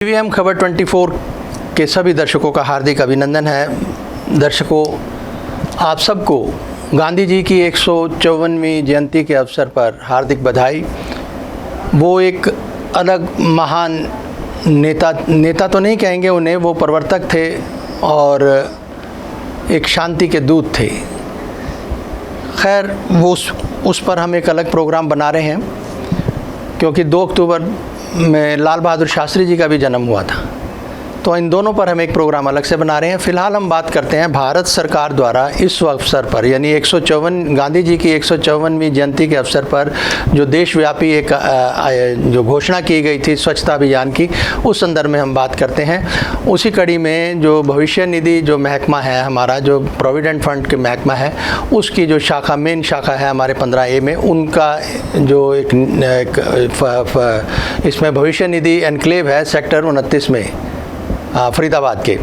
EVM खबर 24 के सभी दर्शकों का हार्दिक अभिनंदन है। दर्शकों, आप सबको गांधी जी की 154वीं जयंती के अवसर पर हार्दिक बधाई। वो एक अलग महान नेता तो नहीं कहेंगे उन्हें, वो प्रवर्तक थे और एक शांति के दूत थे। खैर, वो उस पर हम एक अलग प्रोग्राम बना रहे हैं, क्योंकि 2 अक्टूबर में लाल बहादुर शास्त्री जी का भी जन्म हुआ था, तो इन दोनों पर हम एक प्रोग्राम अलग से बना रहे हैं। फ़िलहाल हम बात करते हैं भारत सरकार द्वारा इस अवसर पर, यानी 154 गांधी जी की 154वीं जयंती के अवसर पर जो देशव्यापी एक जो घोषणा की गई थी स्वच्छता अभियान की, उस संदर्भ में हम बात करते हैं। उसी कड़ी में जो भविष्य निधि जो महकमा है हमारा, जो प्रोविडेंट फंड के महकमा है, उसकी जो शाखा मेन शाखा है हमारे 15A में, उनका जो एक इसमें भविष्य निधि एनक्लेव है सेक्टर 29 में फरीदाबाद के,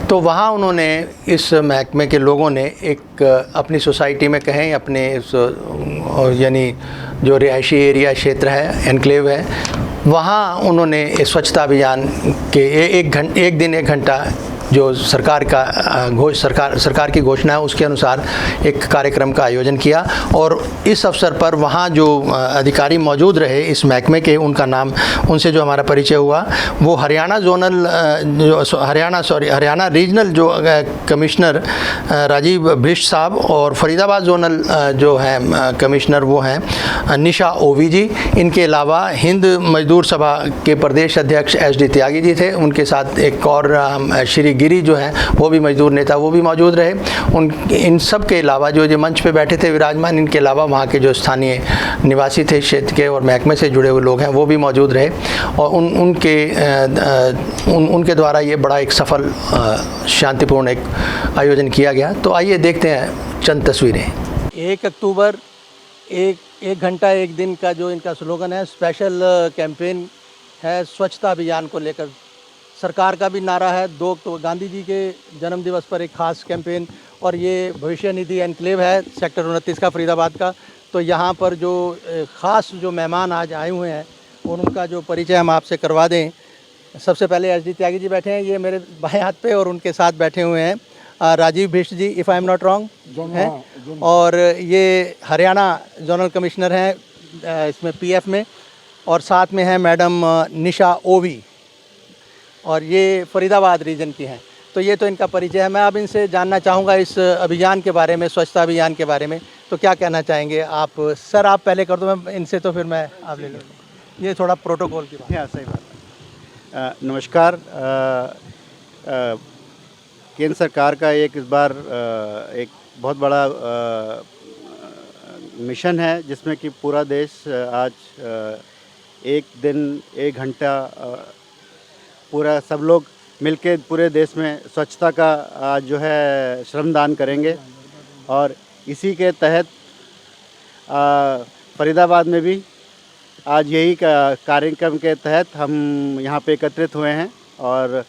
तो वहाँ उन्होंने इस महकमे के लोगों ने एक अपनी सोसाइटी में कहें, अपने यानी जो रिहायशी एरिया क्षेत्र है, एनक्लेव है, वहाँ उन्होंने स्वच्छता अभियान के एक दिन 1 घंटा जो सरकार की घोषणा है उसके अनुसार एक कार्यक्रम का आयोजन किया। और इस अवसर पर वहाँ जो अधिकारी मौजूद रहे इस महकमे के, उनसे जो हमारा परिचय हुआ, वो हरियाणा रीजनल जो कमिश्नर राजीव भिष्ट साहब और फरीदाबाद जोनल जो हैं कमिश्नर वो हैं निशा ओवी जी। इनके अलावा हिंद मजदूर सभा के प्रदेश अध्यक्ष SD त्यागी जी थे। उनके साथ एक और श्री गिरी जो है वो भी मजदूर नेता, वो भी मौजूद रहे। इन सब के अलावा जो मंच पे बैठे थे विराजमान, इनके अलावा वहाँ के जो स्थानीय निवासी थे क्षेत्र के और महकमे से जुड़े हुए लोग हैं वो भी मौजूद रहे। और उनके द्वारा ये बड़ा एक सफल शांतिपूर्ण एक आयोजन किया गया। तो आइए देखते हैं चंद तस्वीरें। 1 अक्टूबर एक घंटा 1 दिन का जो इनका स्लोगन है, स्पेशल कैंपेन है स्वच्छता अभियान को लेकर। सरकार का भी नारा है 2 अक्टूबर गांधी जी के जन्म दिवस पर एक ख़ास कैंपेन। और ये भविष्य निधि एनक्लेव है सेक्टर 29 का फरीदाबाद का। तो यहाँ पर जो ख़ास जो मेहमान आज आए हुए हैं और उनका जो परिचय हम आपसे करवा दें। सबसे पहले SD त्यागी जी बैठे हैं, ये मेरे बाएं हाथ पे, और उनके साथ बैठे हुए हैं Rajeev Bhisht ji, if I am not wrong हैं, और ये हरियाणा जोनल कमिश्नर हैं इसमें PF में, और साथ में है मैडम निशा ओवी, और ये फरीदाबाद रीजन की हैं। तो ये तो इनका परिचय है। मैं अब इनसे जानना चाहूँगा इस अभियान के बारे में, स्वच्छता अभियान के बारे में। तो क्या कहना चाहेंगे आप? सर आप पहले कर दो, मैं इनसे, तो फिर मैं आप ले लूँगा। ये थोड़ा प्रोटोकॉल की बात है। सही बात है। नमस्कार। केंद्र सरकार का इस बार एक बहुत बड़ा मिशन है, जिसमें कि पूरा देश आज 1 दिन 1 घंटा पूरा सब लोग मिलके पूरे देश में स्वच्छता का आज जो है श्रमदान करेंगे। और इसी के तहत फरीदाबाद में भी आज यही कार्यक्रम के तहत हम यहाँ पे एकत्रित हुए हैं। और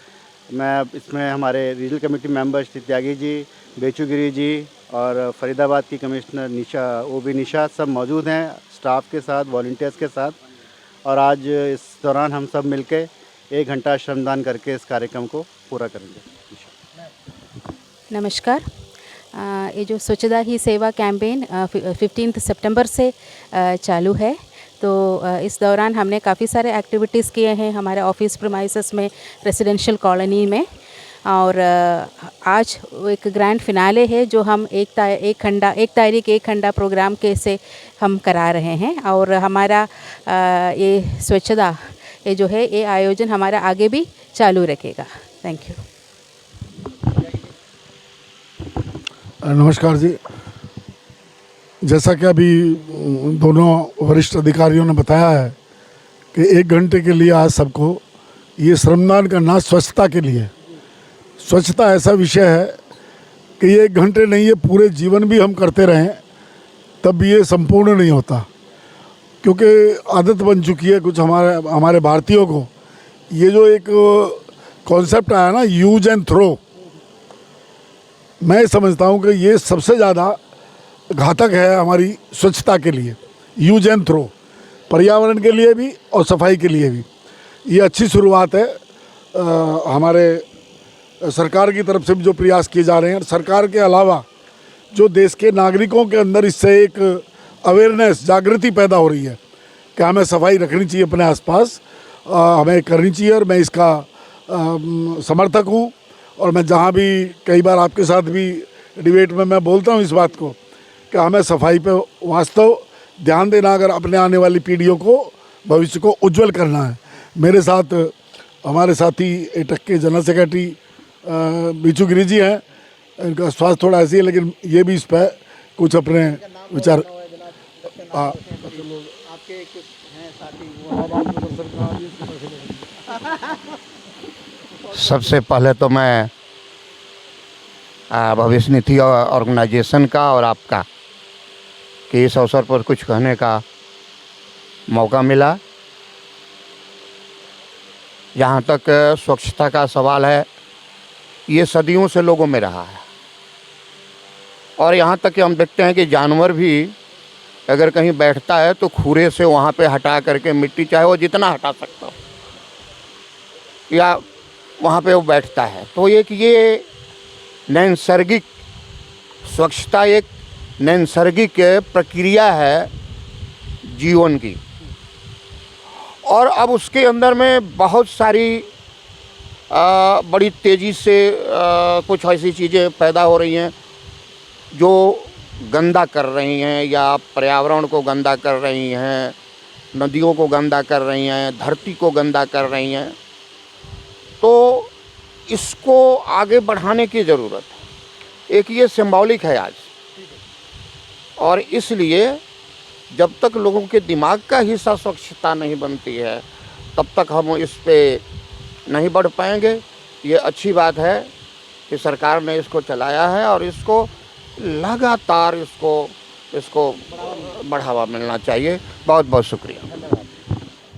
मैं इसमें हमारे regional committee member Shri Tyagi ji, बेचूगिरी जी और फरीदाबाद की कमिश्नर निशा सब मौजूद हैं, स्टाफ के साथ, वॉलंटियर्स के साथ। और आज इस दौरान हम सब मिलके 1 घंटा श्रमदान करके इस कार्यक्रम को पूरा करेंगे। नमस्कार। ये जो स्वच्छता ही सेवा कैंपेन 15 सितंबर से चालू है। तो इस दौरान हमने काफ़ी सारे एक्टिविटीज़ किए हैं हमारे ऑफिस प्रीमाइसेस में, रेसिडेंशियल कॉलोनी में। और आज एक ग्रैंड फिनाले है जो हम एक तारीख 1 घंटा प्रोग्राम के से हम करा रहे हैं। और हमारा ये स्वच्छता ये जो है ये आयोजन हमारा आगे भी चालू रखेगा। Thank you. नमस्कार जी। जैसा कि अभी दोनों वरिष्ठ अधिकारियों ने बताया है कि 1 घंटे के लिए आज सबको ये श्रमदान करना स्वच्छता के लिए। स्वच्छता ऐसा विषय है कि ये 1 घंटे नहीं, ये पूरे जीवन भी हम करते रहें तब भी ये संपूर्ण नहीं होता, क्योंकि आदत बन चुकी है कुछ हमारे भारतीयों को। ये जो एक कॉन्सेप्ट आया ना, यूज एंड थ्रो, मैं समझता हूँ कि ये सबसे ज़्यादा घातक है हमारी स्वच्छता के लिए। यूज एंड थ्रो, पर्यावरण के लिए भी और सफाई के लिए भी। ये अच्छी शुरुआत है। हमारे सरकार की तरफ से भी जो प्रयास किए जा रहे हैं, सरकार के अलावा जो देश के नागरिकों के अंदर इससे एक अवेयरनेस, जागृति पैदा हो रही है कि हमें सफाई रखनी चाहिए अपने आसपास, हमें करनी चाहिए। और मैं इसका समर्थक हूँ। और मैं जहाँ भी कई बार आपके साथ भी डिबेट में मैं बोलता हूँ इस बात को कि हमें सफाई पे वास्तव ध्यान देना, अगर अपने आने वाली पीढ़ियों को, भविष्य को उज्जवल करना है। मेरे साथ हमारे साथी एटक के जनरल सेक्रेटरी बेचू गिरी जी हैं। इनका स्वास्थ्य थोड़ा ऐसी है, लेकिन ये भी इस पर कुछ अपने विचार। हाँ, आपके कुछ हैं साथी? सबसे पहले तो मैं भविष्य निधि ऑर्गेनाइजेशन का और आपका कि इस अवसर पर कुछ कहने का मौका मिला। जहाँ तक स्वच्छता का सवाल है, ये सदियों से लोगों में रहा है। और यहाँ तक कि हम देखते हैं कि जानवर भी अगर कहीं बैठता है तो खूरे से वहाँ पे हटा करके मिट्टी, चाहे वो जितना हटा सकता हो, या वहाँ पे वो बैठता है। तो ये नैसर्गिक स्वच्छता एक नैसर्गिक प्रक्रिया है जीवन की। और अब उसके अंदर में बहुत सारी बड़ी तेज़ी से कुछ ऐसी चीज़ें पैदा हो रही हैं जो गंदा कर रही हैं या पर्यावरण को गंदा कर रही हैं, नदियों को गंदा कर रही हैं, धरती को गंदा कर रही हैं। तो इसको आगे बढ़ाने की ज़रूरत है। एक ये सिंबॉलिक है आज, और इसलिए जब तक लोगों के दिमाग का हिस्सा स्वच्छता नहीं बनती है, तब तक हम इस पे नहीं बढ़ पाएंगे। ये अच्छी बात है कि सरकार ने इसको चलाया है और इसको लगातार इसको बढ़ावा मिलना चाहिए। बहुत बहुत शुक्रिया।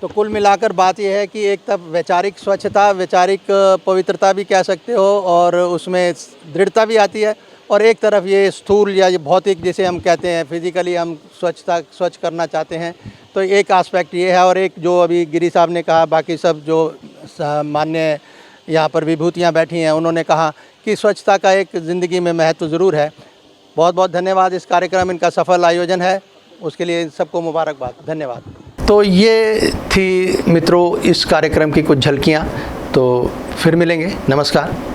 तो कुल मिलाकर बात यह है कि एक तरफ वैचारिक स्वच्छता, वैचारिक पवित्रता भी कह सकते हो, और उसमें दृढ़ता भी आती है, और एक तरफ ये स्थूल या ये भौतिक, जिसे हम कहते हैं फिजिकली हम स्वच्छ करना चाहते हैं। तो एक एस्पेक्ट ये है, और एक जो अभी गिरी साहब ने कहा, बाकी सब जो मान्य यहाँ पर विभूतियाँ बैठी हैं, उन्होंने कहा कि स्वच्छता का एक ज़िंदगी में महत्व ज़रूर है। बहुत बहुत धन्यवाद। इस कार्यक्रम इनका सफल आयोजन है, उसके लिए सबको मुबारकबाद। धन्यवाद। तो ये थी मित्रों इस कार्यक्रम की कुछ झलकियाँ। तो फिर मिलेंगे। नमस्कार।